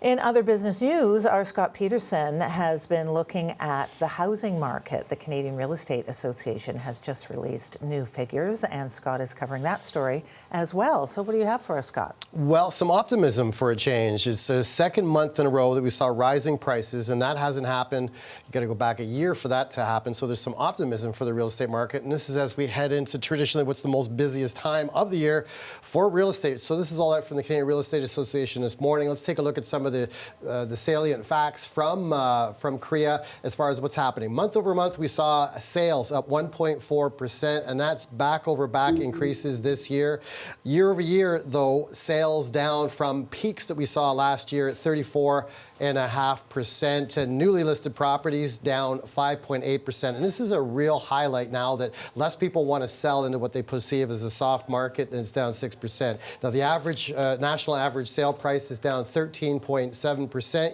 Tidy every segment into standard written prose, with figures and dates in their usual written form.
In other business news, our Scott Peterson has been looking at the housing market. The Canadian Real Estate Association has just released new figures, and Scott is covering that story as well. So what do you have for us, Scott? Well, some optimism for a change. It's the second month in a row that we saw rising prices, and that hasn't happened. You got to go back a year for that to happen. So there's some optimism for the real estate market, and this is as we head into traditionally what's the most busiest time of the year for real estate. So this is all out from the Canadian Real Estate Association this morning. Let's take a look at some of the salient facts from CREA as far as what's happening. Month over month, we saw sales up 1.4%, and that's back-over-back increases this year. Year over year, though, sales down from peaks that we saw last year at 34.5%, and newly listed properties down 5.8%. And this is a real highlight now that less people want to sell into what they perceive as a soft market, and it's down 6%. Now, the average national average sale price is down 13.7%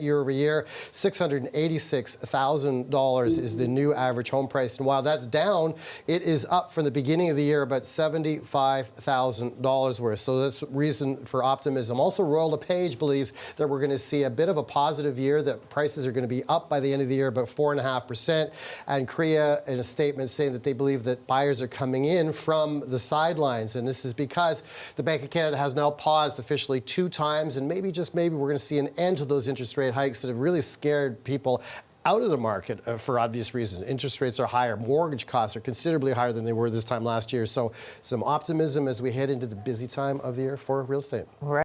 year over year. $686,000 is the new average home price. And while that's down, it is up from the beginning of the year about $75,000 worth. So that's reason for optimism. Also, Royal LePage believes that we're going to see a bit of a positive year, that prices are going to be up by the end of the year about 4.5%. And CREA, in a statement, saying that they believe that buyers are coming in from the sidelines. And this is because the Bank of Canada has now paused officially 2 times, and maybe, just maybe, we're going to see an end to those interest rate hikes that have really scared people out of the market for obvious reasons. Interest rates are higher. Mortgage costs are considerably higher than they were this time last year. So some optimism as we head into the busy time of the year for real estate. Right.